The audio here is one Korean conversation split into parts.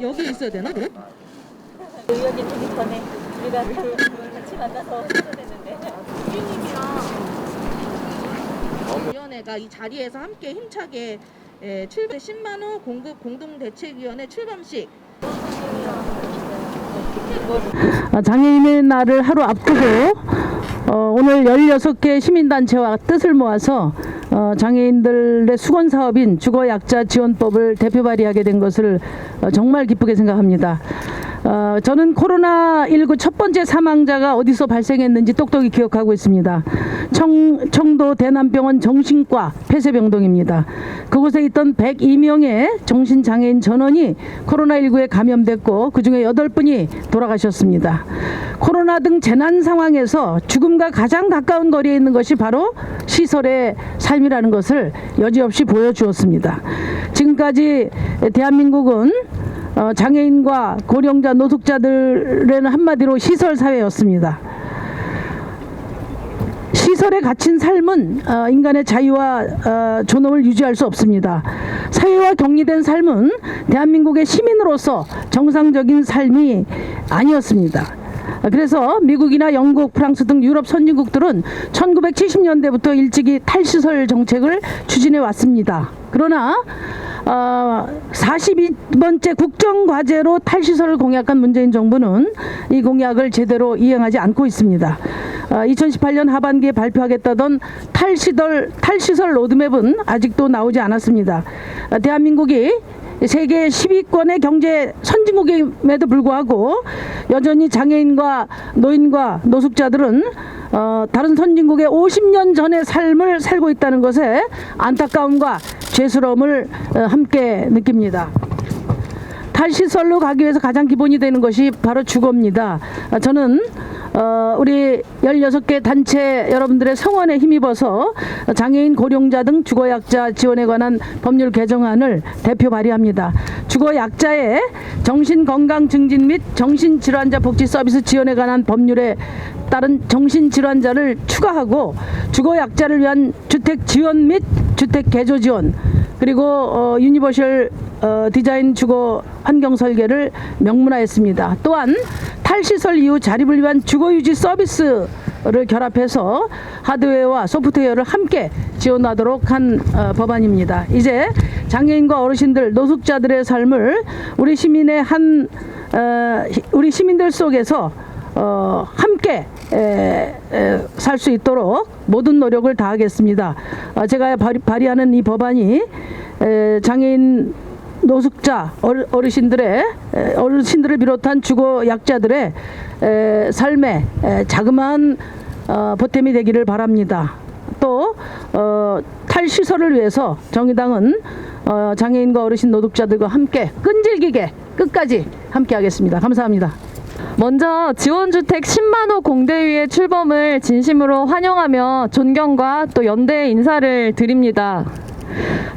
여기 있어야 되나 그럼? 의원님 오기 전에 우리가 같이 만나서 했었는데 위원회가 이 자리에서 함께 힘차게 출범 10만 호 공급 공동대책위원회 출범식 장애인의 날을 하루 앞두고 오늘 16개 시민단체와 뜻을 모아서 장애인들의 수건사업인 주거약자지원법을 대표 발의하게 된 것을 정말 기쁘게 생각합니다. 저는 코로나19 첫 번째 사망자가 어디서 발생했는지 똑똑히 기억하고 있습니다. 청도 대남병원 정신과 폐쇄병동입니다. 그곳에 있던 102명의 정신장애인 전원이 코로나19에 감염됐고 그중에 8분이 돌아가셨습니다. 코로나 등 재난 상황에서 죽음과 가장 가까운 거리에 있는 것이 바로 시설의 삶이라는 것을 여지없이 보여주었습니다. 지금까지 대한민국은 장애인과 고령자 노숙자들에는 한마디로 시설 사회였습니다. 시설에 갇힌 삶은 인간의 자유와 존엄을 유지할 수 없습니다. 사회와 격리된 삶은 대한민국의 시민으로서 정상적인 삶이 아니었습니다. 그래서 미국이나 영국, 프랑스 등 유럽 선진국들은 1970년대부터 일찍이 탈시설 정책을 추진해 왔습니다. 그러나 42번째 국정과제로 탈시설을 공약한 문재인 정부는 이 공약을 제대로 이행하지 않고 있습니다. 2018년 하반기에 발표하겠다던 탈시설 로드맵은 아직도 나오지 않았습니다. 대한민국이 세계 10위권의 경제 선진국임에도 불구하고 여전히 장애인과 노인과 노숙자들은 다른 선진국의 50년 전의 삶을 살고 있다는 것에 안타까움과 죄스러움을 함께 느낍니다. 탈시설로 가기 위해서 가장 기본이 되는 것이 바로 주거입니다. 저는 우리 16개 단체 여러분들의 성원에 힘입어서 장애인 고령자 등 주거약자 지원에 관한 법률 개정안을 대표 발의합니다. 주거약자의 정신건강 증진 및 정신질환자 복지 서비스 지원에 관한 법률에 따른 정신질환자를 추가하고 주거약자를 위한 주택 지원 및 주택 개조 지원 그리고 유니버셜 디자인 주거 환경 설계를 명문화했습니다. 또한 탈시설 이후 자립을 위한 주거유지 서비스를 결합해서 하드웨어와 소프트웨어를 함께 지원하도록 한 법안입니다. 이제 장애인과 어르신들, 노숙자들의 삶을 우리 시민들 속에서 함께 살 수 있도록 모든 노력을 다하겠습니다. 제가 발의하는 이 법안이 장애인 노숙자 어르신들을 비롯한 주거 약자들의 삶에 자그마한 보탬이 되기를 바랍니다. 또 탈시설을 위해서 정의당은 장애인과 어르신 노숙자들과 함께 끈질기게 끝까지 함께 하겠습니다. 감사합니다. 먼저 지원주택 10만 호 공대위의 출범을 진심으로 환영하며 존경과 또 연대의 인사를 드립니다.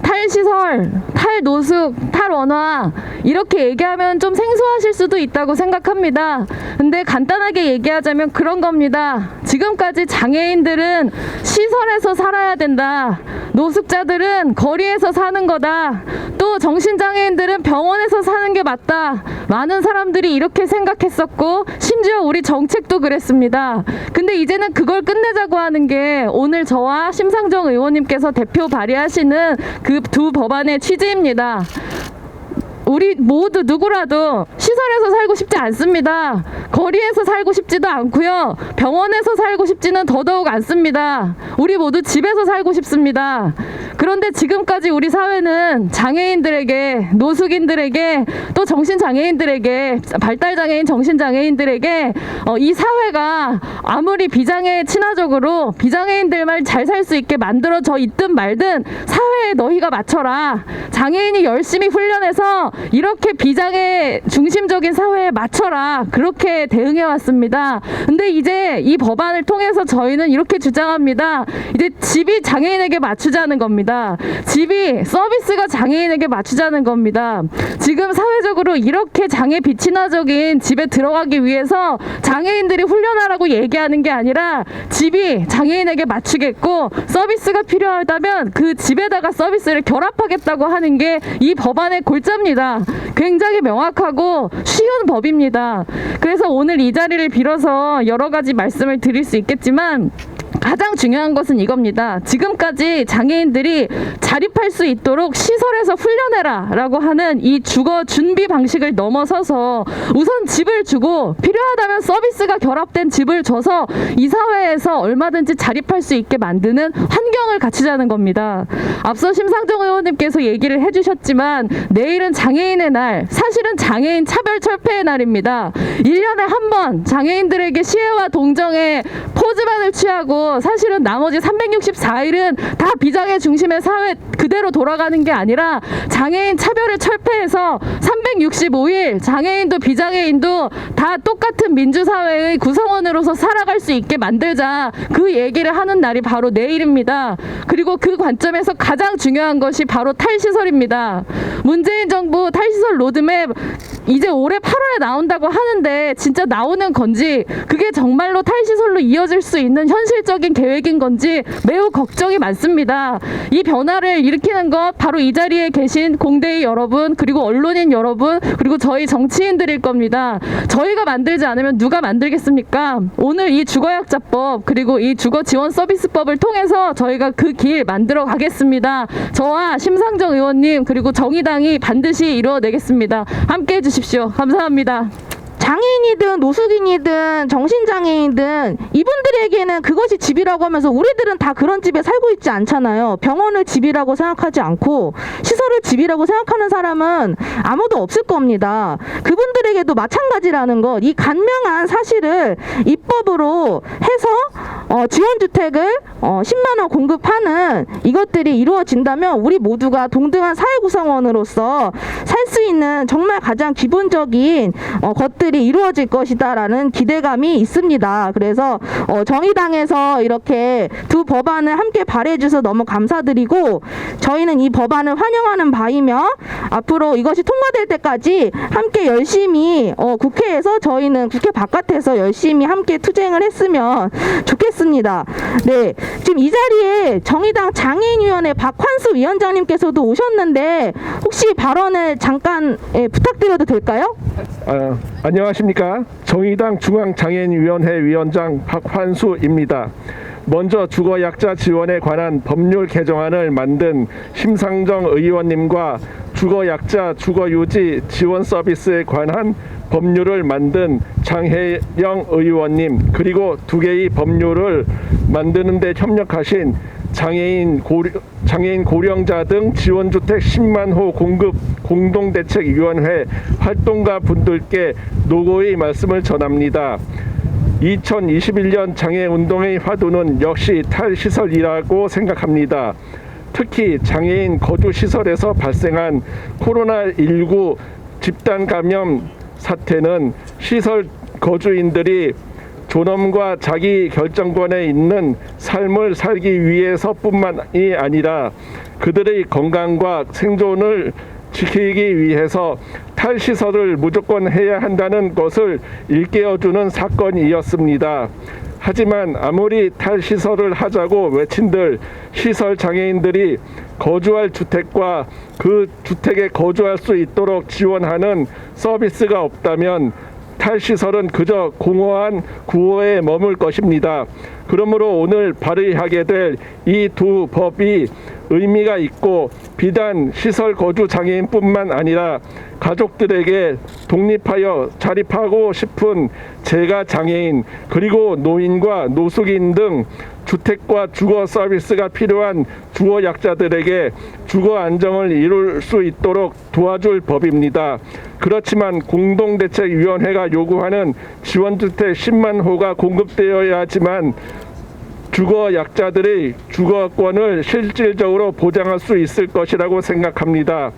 탈시설, 탈노숙, 탈원화 이렇게 얘기하면 좀 생소하실 수도 있다고 생각합니다. 근데 간단하게 얘기하자면 그런 겁니다. 지금까지 장애인들은 시설에서 살아야 된다. 노숙자들은 거리에서 사는 거다. 또 정신장애인들은 병원에서 사는 게 맞다. 많은 사람들이 이렇게 생각했었고 심지어 우리 정책도 그랬습니다. 근데 이제는 그걸 끝내자고 하는 게 오늘 저와 심상정 의원님께서 대표 발의하시는 그 두 법안의 취지입니다. 우리 모두 누구라도 시설에서 살고 싶지 않습니다. 거리에서 살고 싶지도 않고요. 병원에서 살고 싶지는 더더욱 않습니다. 우리 모두 집에서 살고 싶습니다. 그런데 지금까지 우리 사회는 장애인들에게, 노숙인들에게, 또 정신장애인들에게, 발달장애인, 정신장애인들에게 이 사회가 아무리 비장애 친화적으로 비장애인들만 잘 살 수 있게 만들어져 있든 말든 사회에 너희가 맞춰라. 장애인이 열심히 훈련해서 이렇게 비장애 중심적인 사회에 맞춰라. 그렇게 대응해 왔습니다. 근데 이제 이 법안을 통해서 저희는 이렇게 주장합니다. 이제 집이 장애인에게 맞추자는 겁니다. 겁니다. 집이 서비스가 장애인에게 맞추자는 겁니다. 지금 사회적으로 이렇게 장애 비친화적인 집에 들어가기 위해서 장애인들이 훈련하라고 얘기하는 게 아니라 집이 장애인에게 맞추겠고 서비스가 필요하다면 그 집에다가 서비스를 결합하겠다고 하는 게 이 법안의 골자입니다. 굉장히 명확하고 쉬운 법입니다. 그래서 오늘 이 자리를 빌어서 여러 가지 말씀을 드릴 수 있겠지만 가장 중요한 것은 이겁니다. 지금까지 장애인들이 자립할 수 있도록 시설에서 훈련해라 라고 하는 이 주거 준비 방식을 넘어서서 우선 집을 주고 필요하다면 서비스가 결합된 집을 줘서 이 사회에서 얼마든지 자립할 수 있게 만드는 환경을 갖추자는 겁니다. 앞서 심상정 의원님께서 얘기를 해주셨지만 내일은 장애인의 날, 사실은 장애인 차별철폐의 날입니다. 1년에 한 번 장애인들에게 시혜와 동정의 포즈만을 취하고 사실은 나머지 364일은 다 비장애 중심의 사회 그대로 돌아가는 게 아니라 장애인 차별을 철폐해서 365일 장애인도 비장애인도 다 똑같은 민주사회의 구성원으로서 살아갈 수 있게 만들자, 그 얘기를 하는 날이 바로 내일입니다. 그리고 그 관점에서 가장 중요한 것이 바로 탈시설입니다. 문재인 정부 탈시설 로드맵 이제 올해 8월에 나온다고 하는데 진짜 나오는 건지, 그게 정말로 탈시설로 이어질 수 있는 현실적인 계획인 건지 매우 걱정이 많습니다. 이 변화를 일으키는 것 바로 이 자리에 계신 공대의 여러분, 그리고 언론인 여러분, 그리고 저희 정치인들일 겁니다. 저희가 만들지 않으면 누가 만들겠습니까? 오늘 이 주거약자법 그리고 이 주거지원서비스법을 통해서 저희가 그 길 만들어 가겠습니다. 저와 심상정 의원님 그리고 정의당이 반드시 이루어내겠습니다. 함께해 주십시오. 감사합니다. 장애인이든 노숙인이든 정신장애인든 이분들에게는 그것이 집이라고 하면서 우리들은 다 그런 집에 살고 있지 않잖아요. 병원을 집이라고 생각하지 않고 시설을 집이라고 생각하는 사람은 아무도 없을 겁니다. 그분들에게도 마찬가지라는 것, 이 간명한 사실을 입법으로 해서 지원주택을 10만 원 공급하는 이것들이 이루어진다면 우리 모두가 동등한 사회구성원으로서 살 수 있는 정말 가장 기본적인 것들이 이루어질 것이다라는 기대감이 있습니다. 그래서 정의당에서 이렇게 두 법안을 함께 발의해 주셔서 너무 감사드리고, 저희는 이 법안을 환영하는 바이며 앞으로 이것이 통과될 때까지 함께 열심히 국회에서, 저희는 국회 바깥에서 열심히 함께 투쟁을 했으면 좋겠습니다. 네, 지금 이 자리에 정의당 장애인위원회 박환수 위원장님께서도 오셨는데 혹시 발언을 잠깐 부탁드려도 될까요? 안녕하십니까. 정의당 중앙장애인위원회 위원장 박환수입니다. 먼저 주거약자 지원에 관한 법률 개정안을 만든 심상정 의원님과 주거약자 주거유지 지원 서비스에 관한 법률을 만든 장혜영 의원님, 그리고 두 개의 법률을 만드는 데 협력하신 장애인 고령자 등 지원주택 10만 호 공급 공동대책위원회 활동가 분들께 노고의 말씀을 전합니다. 2021년 장애운동의 화두는 역시 탈시설이라고 생각합니다. 특히 장애인 거주시설에서 발생한 코로나19 집단 감염 사태는 시설 거주인들이 존엄과 자기 결정권에 있는 삶을 살기 위해서뿐만이 아니라 그들의 건강과 생존을 지키기 위해서 탈시설을 무조건 해야 한다는 것을 일깨워주는 사건이었습니다. 하지만 아무리 탈시설을 하자고 외친들 시설 장애인들이 거주할 주택과 그 주택에 거주할 수 있도록 지원하는 서비스가 없다면 탈시설은 그저 공허한 구호에 머물 것입니다. 그러므로 오늘 발의하게 될 이 두 법이 의미가 있고, 비단 시설 거주 장애인뿐만 아니라 가족들에게 독립하여 자립하고 싶은 재가 장애인, 그리고 노인과 노숙인 등 주택과 주거 서비스가 필요한 주거약자들에게 주거 안정을 이룰 수 있도록 도와줄 법입니다. 그렇지만 공동대책위원회가 요구하는 지원주택 10만 호가 공급되어야 하지만 주거약자들의 주거권을 실질적으로 보장할 수 있을 것이라고 생각합니다.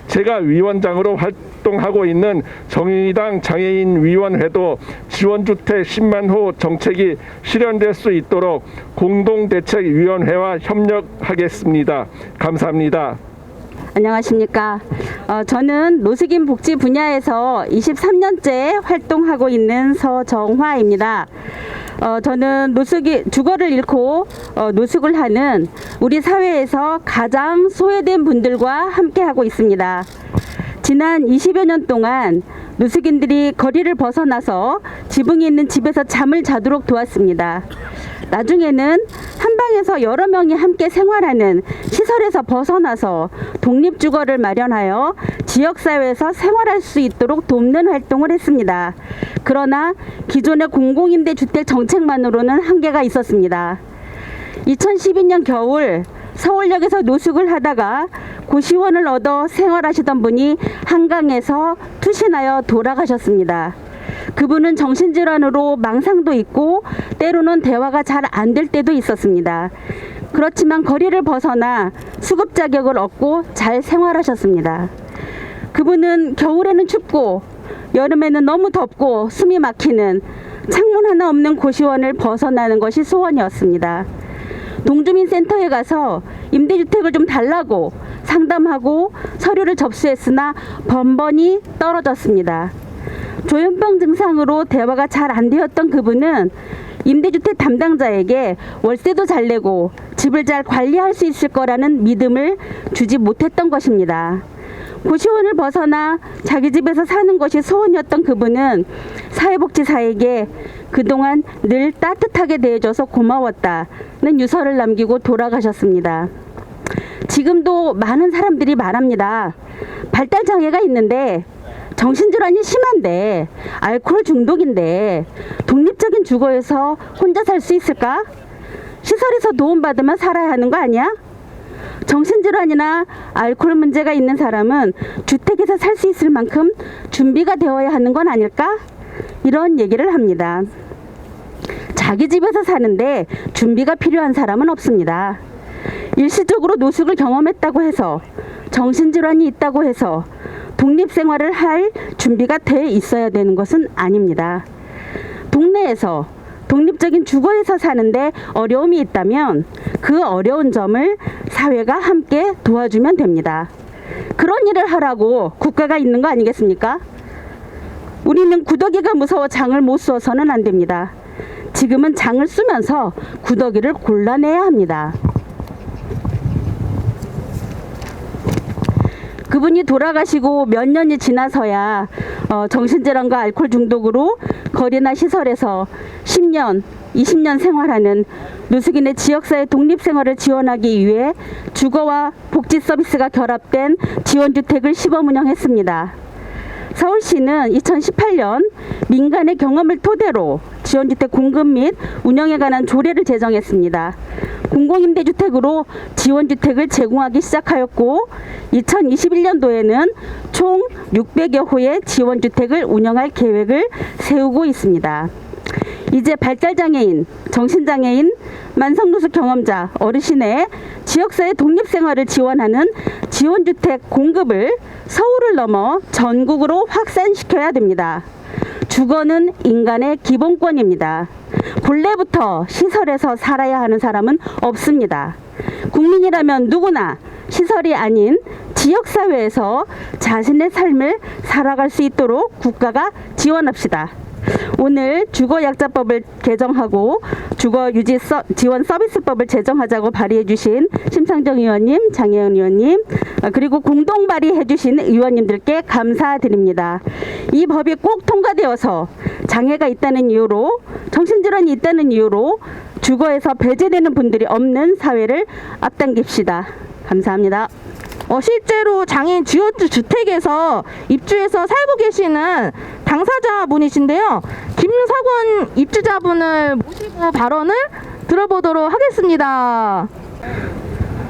제가 위원장으로 활동하고 있는 정의당 장애인위원회도 지원주택 10만 호 정책이 실현될 수 있도록 공동대책위원회와 협력하겠습니다. 감사합니다. 안녕하십니까. 저는 노숙인 복지 분야에서 23년째 활동하고 있는 서정화입니다. 저는 주거를 잃고 노숙을 하는 우리 사회에서 가장 소외된 분들과 함께하고 있습니다. 지난 20여 년 동안 노숙인들이 거리를 벗어나서 지붕이 있는 집에서 잠을 자도록 도왔습니다. 나중에는 한 방에서 여러 명이 함께 생활하는 시설에서 벗어나서 독립주거를 마련하여 지역사회에서 생활할 수 있도록 돕는 활동을 했습니다. 그러나 기존의 공공임대주택 정책만으로는 한계가 있었습니다. 2012년 겨울 서울역에서 노숙을 하다가 고시원을 얻어 생활하시던 분이 한강에서 투신하여 돌아가셨습니다. 그분은 정신질환으로 망상도 있고 때로는 대화가 잘 안 될 때도 있었습니다. 그렇지만 거리를 벗어나 수급 자격을 얻고 잘 생활하셨습니다. 그분은 겨울에는 춥고 여름에는 너무 덥고 숨이 막히는 창문 하나 없는 고시원을 벗어나는 것이 소원이었습니다. 동주민센터에 가서 임대주택을 좀 달라고 상담하고 서류를 접수했으나 번번이 떨어졌습니다. 조현병 증상으로 대화가 잘 안 되었던 그분은 임대주택 담당자에게 월세도 잘 내고 집을 잘 관리할 수 있을 거라는 믿음을 주지 못했던 것입니다. 고시원을 벗어나 자기 집에서 사는 것이 소원이었던 그분은 사회복지사에게 그동안 늘 따뜻하게 대해줘서 고마웠다는 유서를 남기고 돌아가셨습니다. 지금도 많은 사람들이 말합니다. 발달장애가 있는데 정신질환이 심한데 알코올 중독인데 독립적인 주거에서 혼자 살 수 있을까? 시설에서 도움받으면 살아야 하는 거 아니야? 정신질환이나 알코올 문제가 있는 사람은 주택에서 살 수 있을 만큼 준비가 되어야 하는 건 아닐까? 이런 얘기를 합니다. 자기 집에서 사는데 준비가 필요한 사람은 없습니다. 일시적으로 노숙을 경험했다고 해서 정신질환이 있다고 해서 독립생활을 할 준비가 돼 있어야 되는 것은 아닙니다. 동네에서 독립적인 주거에서 사는데 어려움이 있다면 그 어려운 점을 사회가 함께 도와주면 됩니다. 그런 일을 하라고 국가가 있는 거 아니겠습니까? 우리는 구더기가 무서워 장을 못 쏘서는 안 됩니다. 지금은 장을 쏘면서 구더기를 골라내야 합니다. 그분이 돌아가시고 몇 년이 지나서야 정신질환과 알코올 중독으로 거리나 시설에서 10년, 20년 생활하는 노숙인의 지역사회 독립생활을 지원하기 위해 주거와 복지 서비스가 결합된 지원주택을 시범 운영했습니다. 서울시는 2018년 민간의 경험을 토대로 지원주택 공급 및 운영에 관한 조례를 제정했습니다. 공공임대주택으로 지원주택을 제공하기 시작하였고 2021년도에는 총 600여 호의 지원주택을 운영할 계획을 세우고 있습니다. 이제 발달장애인, 정신장애인, 만성노숙 경험자, 어르신의 지역사회 독립생활을 지원하는 지원주택 공급을 서울을 넘어 전국으로 확산시켜야 됩니다. 주거는 인간의 기본권입니다. 본래부터 시설에서 살아야 하는 사람은 없습니다. 국민이라면 누구나 시설이 아닌 지역사회에서 자신의 삶을 살아갈 수 있도록 국가가 지원합시다. 오늘 주거약자법을 개정하고 주거유지 지원 서비스법을 제정하자고 발의해 주신 심상정 의원님, 장혜은 의원님, 그리고 공동 발의해 주신 의원님들께 감사드립니다. 이 법이 꼭 통과되어서 장애가 있다는 이유로, 정신질환이 있다는 이유로 주거에서 배제되는 분들이 없는 사회를 앞당깁시다. 감사합니다. 실제로 장애인 지원주택에서 입주해서 살고 계시는 당사자분이신데요. 김석원 입주자분을 모시고 발언을 들어보도록 하겠습니다.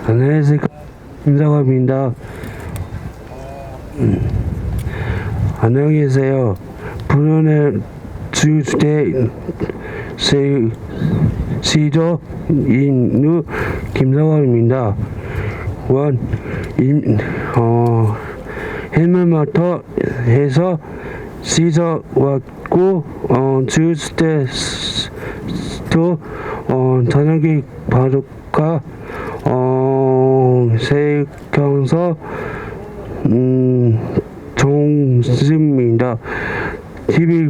안녕하세요. 김석원입니다. 안녕히 계세요. 분원의 주주택 시조 인루 김석원입니다. 해물부터 해서 씻어왔고 지웠을 때도 저녁에 바로가 세경서 좋습니다. TV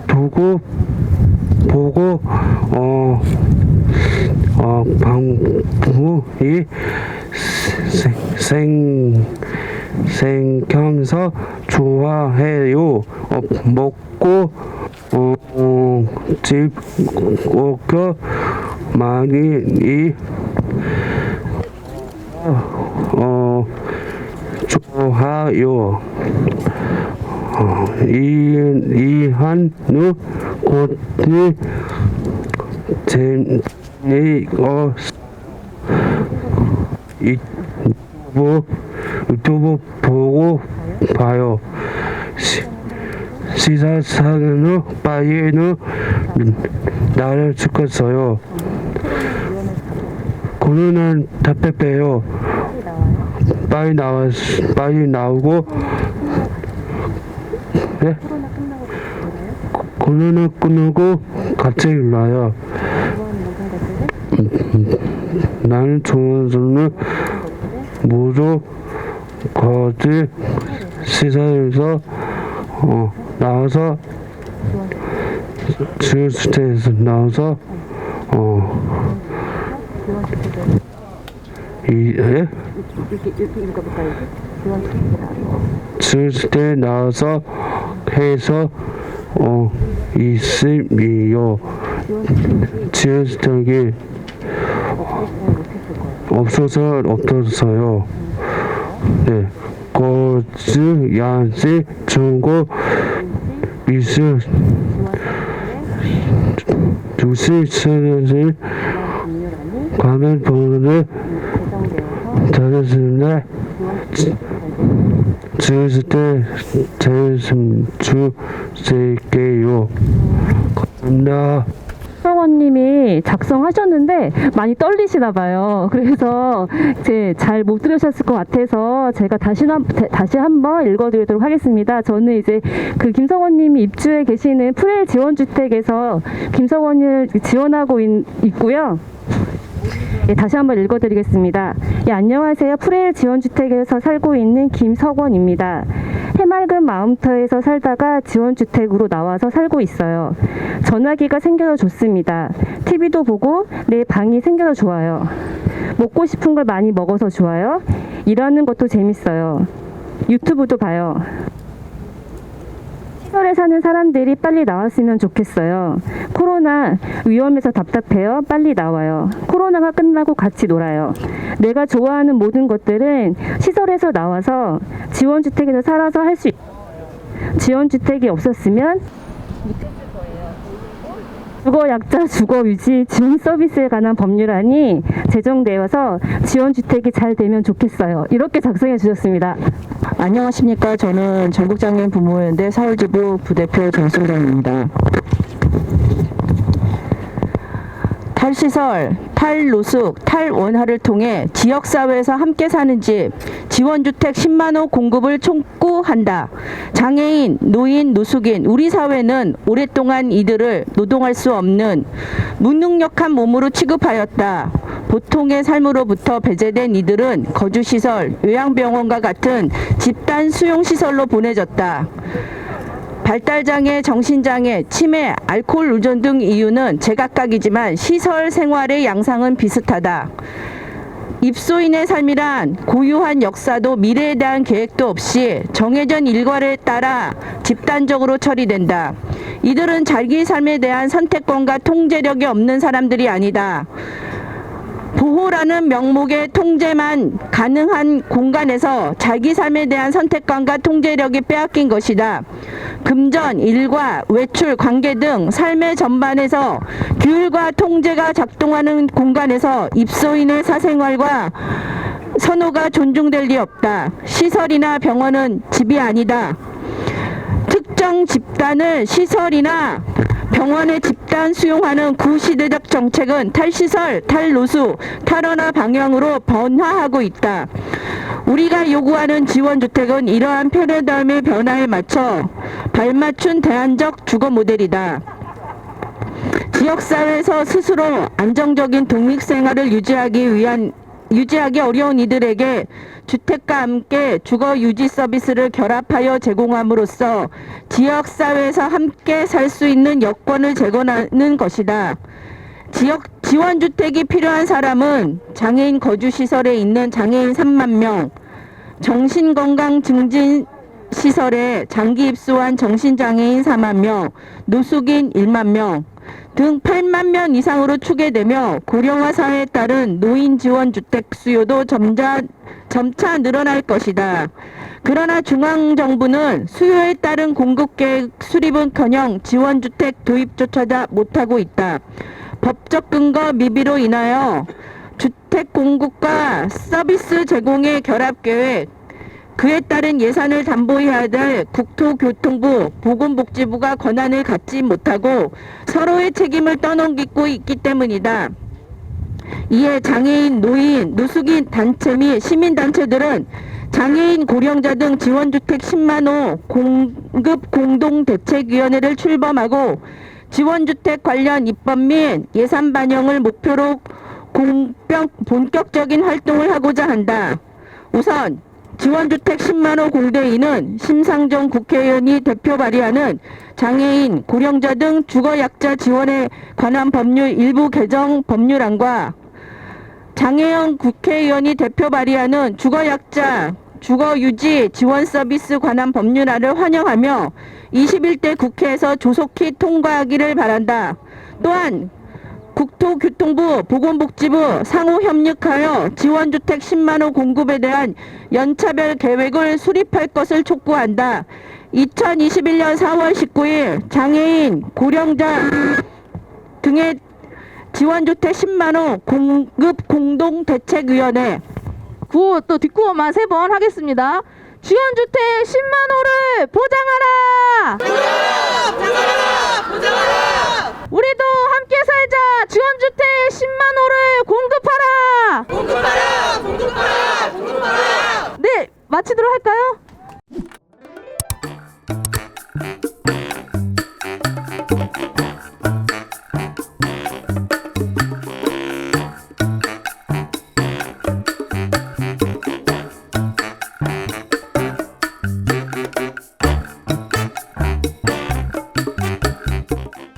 보고 방송이 생경서 좋아해요. 먹고 즐겁고 많이 좋아요. 이한우 곧이 재미있어 유튜브 보고 봐요. 시사사는 빨리는 나를 죽었어요. 코로나는 답답해요. 빨리 나오고. 네? 코로나 끝나고 같이 나요. 나는 좋아하는 모두 거지 시사에서 나와서 지원주택에서 나와서 지원주택에 나와서 해서 있음이요. 지원주택이 없어서요. 네, 거즈, 야시, 중고, 미술, 두시, 천연실, 관련 번호를 전했습니다. 지었을 때 재심 주세요. 감사합니다. 김성원님이 작성하셨는데 많이 떨리시나 봐요. 그래서 잘 못 들으셨을 것 같아서 제가 다시 한번 읽어드리도록 하겠습니다. 저는 이제 그 김성원님이 입주해 계시는 프레일 지원주택에서 김성원을 지원하고 있고요. 예, 다시 한번 읽어드리겠습니다. 예, 안녕하세요. 프레일 지원주택에서 살고 있는 김석원입니다. 해맑은 마음터에서 살다가 지원주택으로 나와서 살고 있어요. 전화기가 생겨서 좋습니다. TV도 보고 내 방이 생겨서 좋아요. 먹고 싶은 걸 많이 먹어서 좋아요. 일하는 것도 재밌어요. 유튜브도 봐요. 시설에 사는 사람들이 빨리 나왔으면 좋겠어요. 코로나 위험해서 답답해요. 빨리 나와요. 코로나가 끝나고 같이 놀아요. 내가 좋아하는 모든 것들은 시설에서 나와서 지원주택에서 살아서 할 수 있어요. 지원주택이 없었으면 주거약자, 주거유지, 지원 서비스에 관한 법률안이 제정되어서 지원주택이 잘 되면 좋겠어요. 이렇게 작성해 주셨습니다. 안녕하십니까. 저는 전국장애인 부모연대 서울지부 부대표 정순정입니다. 탈시설, 탈노숙, 탈원화를 통해 지역사회에서 함께 사는 집, 지원주택 10만 호 공급을 촉구한다. 장애인, 노인, 노숙인, 우리 사회는 오랫동안 이들을 노동할 수 없는 무능력한 몸으로 취급하였다. 보통의 삶으로부터 배제된 이들은 거주시설, 요양병원과 같은 집단 수용시설로 보내졌다. 발달장애, 정신장애, 치매, 알코올 의존 등 이유는 제각각이지만 시설 생활의 양상은 비슷하다. 입소인의 삶이란 고유한 역사도 미래에 대한 계획도 없이 정해진 일과에 따라 집단적으로 처리된다. 이들은 자기 삶에 대한 선택권과 통제력이 없는 사람들이 아니다. 보호라는 명목의 통제만 가능한 공간에서 자기 삶에 대한 선택권과 통제력이 빼앗긴 것이다. 금전, 일과, 외출, 관계 등 삶의 전반에서 규율과 통제가 작동하는 공간에서 입소인의 사생활과 선호가 존중될 리 없다. 시설이나 병원은 집이 아니다. 특정 집단을 시설이나 병원의 집단 수용하는 구시대적 정책은 탈시설, 탈노수, 탈원화 방향으로 변화하고 있다. 우리가 요구하는 지원주택은 이러한 패러다임의 변화에 맞춰 발맞춘 대안적 주거 모델이다. 지역사회에서 스스로 안정적인 독립생활을 유지하기 어려운 이들에게 주택과 함께 주거 유지 서비스를 결합하여 제공함으로써 지역사회에서 함께 살 수 있는 여건을 제공하는 것이다. 지원주택이 필요한 사람은 장애인 거주시설에 있는 장애인 3만 명, 정신건강 증진 시설에 장기 입소한 정신장애인 4만 명, 노숙인 1만 명 등 8만 명 이상으로 추계되며 고령화 사회에 따른 노인 지원 주택 수요도 점차 늘어날 것이다. 그러나 중앙정부는 수요에 따른 공급계획 수립은커녕 지원주택 도입조차 못하고 있다. 법적 근거 미비로 인하여 주택 공급과 서비스 제공의 결합계획, 그에 따른 예산을 담보해야 될 국토교통부, 보건복지부가 권한을 갖지 못하고 서로의 책임을 떠넘기고 있기 때문이다. 이에 장애인, 노인, 노숙인 단체 및 시민단체들은 장애인, 고령자 등 지원주택 10만 호 공급 공동대책위원회를 출범하고 지원주택 관련 입법 및 예산 반영을 목표로 본격적인 활동을 하고자 한다. 우선 지원주택 10만 호 공대위는 심상정 국회의원이 대표 발의하는 장애인, 고령자 등 주거약자 지원에 관한 법률 일부 개정 법률안과 장혜영 국회의원이 대표 발의하는 주거약자 주거유지 지원 서비스 관한 법률안을 환영하며 21대 국회에서 조속히 통과하기를 바란다. 또한 국토교통부, 보건복지부 상호 협력하여 지원주택 10만 호 공급에 대한 연차별 계획을 수립할 것을 촉구한다. 2021년 4월 19일 장애인, 고령자 등의 지원주택 10만 호 공급 공동대책위원회. 구호 또 뒷구호만 3번 하겠습니다. 지원주택 10만 호를 보장하라! 보장하라! 우리도 함께 살자! 지원주택 10만 호를 공급하라! 네, 마치도록 할까요?